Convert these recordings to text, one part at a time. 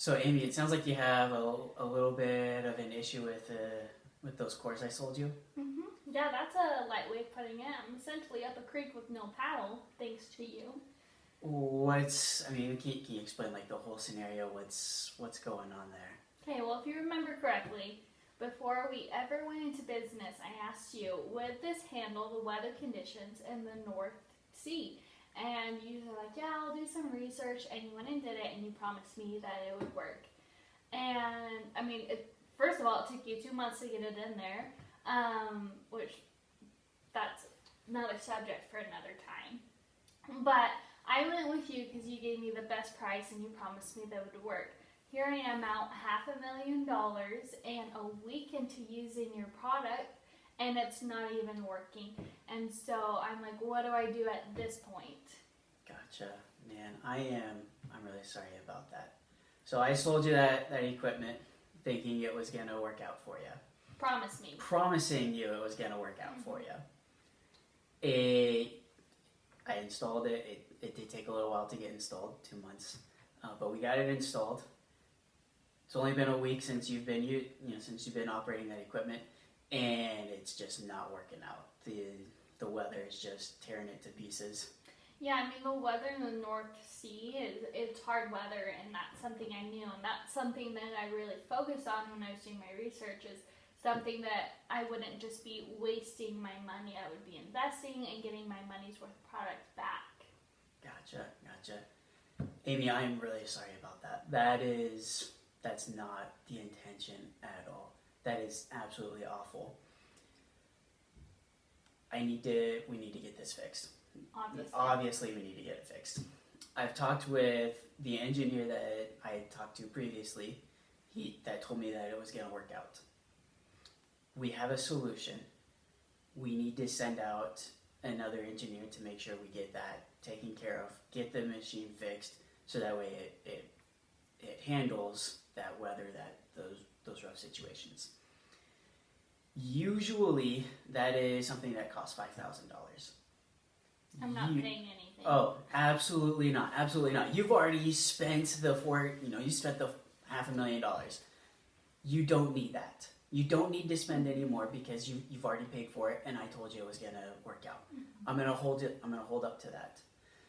So, Amy, it sounds like you have a little bit of an issue with those cores I sold you. Yeah, that's a light way of putting it. I'm essentially up a creek with no paddle, thanks to you. Can you explain like the whole scenario? What's going on there? Okay, well, if you remember correctly, before we ever went into business, I asked you, would this handle the weather conditions in the North Sea? And you were like, yeah, I'll do some research, and you went and did it, and you promised me that it would work. And, first of all, it took you 2 months to get it in there, which that's another subject for another time. But I went with you because you gave me the best price, and you promised me that it would work. Here I am out $500,000 and a week into using your product, and it's not even working. And so I'm like, what do I do at this point? Gotcha, man. I'm really sorry about that. So I sold you that equipment, thinking it was gonna work out for you. Promise me. Promising you it was gonna work out for you. I installed it. It did take a little while to get installed, 2 months, but we got it installed. It's only been a week since you've been operating that equipment, and it's just not working out. The weather is just tearing it to pieces. Yeah, the weather in the North Sea it's hard weather, and that's something I knew, and that's something that I really focused on when I was doing my research. Is something that I wouldn't just be wasting my money. I would be investing and getting my money's worth of product back. Gotcha. Amy, I'm really sorry about that. That's not the intention at all. That is absolutely awful. We need to get this fixed. Obviously, we need to get it fixed. I've talked with the engineer that I had talked to previously. That told me that it was going to work out. We have a solution. We need to send out another engineer to make sure we get that taken care of, get the machine fixed, so that way it handles that weather, those rough situations. Usually, that is something that costs $5,000. I'm not paying anything. Oh, absolutely not. Absolutely not. You've already spent the $500,000. You don't need that. You don't need to spend any more because you've already paid for it, and I told you it was gonna work out. Mm-hmm. I'm gonna hold up to that.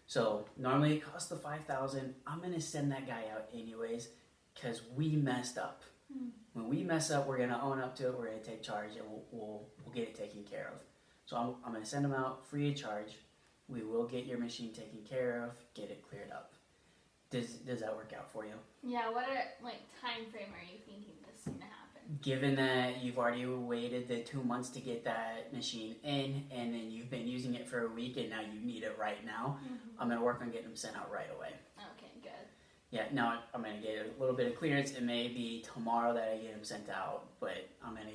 So normally it costs the $5,000. I'm gonna send that guy out anyways because we messed up. Mm-hmm. When we mess up, we're gonna own up to it. We're gonna take charge, and we'll get it taken care of. So I'm gonna send him out free of charge. We will get your machine taken care of, get it cleared up. Does that work out for you? Yeah. What time frame are you thinking this is gonna happen? Given that you've already waited the 2 months to get that machine in, and then you've been using it for a week, and now you need it right now, I'm going to work on getting them sent out right away. Okay, good. Yeah, now I'm going to get a little bit of clearance. It may be tomorrow that I get them sent out, but I'm going to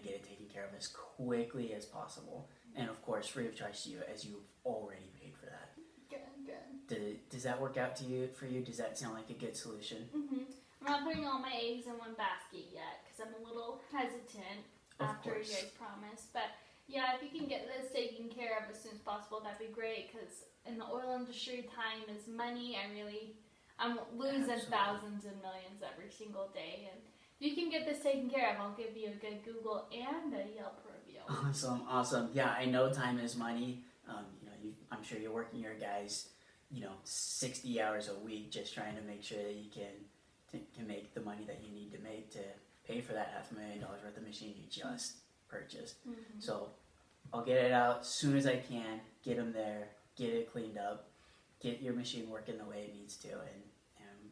get it taken care of as quickly as possible. And of course, free of charge to you, as you've already paid for that. Good. Does that work out for you? Does that sound like a good solution? Mm-hmm. I'm not putting all my eggs in one basket yet because I'm a little hesitant after you guys promised. But yeah, if you can get this taken care of as soon as possible, that'd be great because in the oil industry, time is money. I'm losing thousands and millions every single day. And if you can get this taken care of, I'll give you a good Google and a Yelp review. Awesome. Yeah, I know time is money. I'm sure you're working your guys, 60 hours a week just trying to make sure that you can make the money that you need to make to pay for that $500,000 worth of machine you just purchased. Mm-hmm. So I'll get it out as soon as I can, get them there, get it cleaned up, get your machine working the way it needs to, and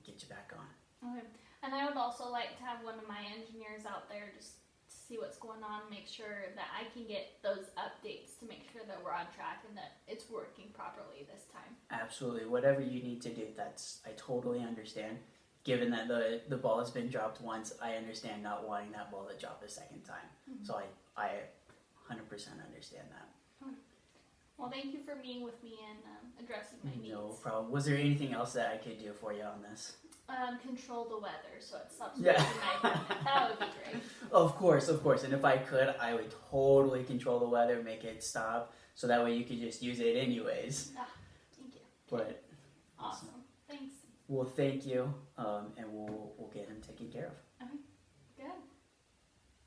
get you back on. Okay. And I would also like to have one of my engineers out there just to see what's going on, make sure that I can get those updates to make sure that we're on track and that it's working properly this time. Absolutely. Whatever you need to do, I totally understand. Given that the ball has been dropped once, I understand not wanting that ball to drop a second time. Mm-hmm. So I 100% understand that. Well, thank you for meeting with me and addressing my needs. No problem. Was there anything else that I could do for you on this? Control the weather so it stops making my equipment. That would be great. Of course. And if I could, I would totally control the weather, make it stop, so that way you could just use it anyways. Thank you. But awesome. Thanks. we'll thank you, and we'll get him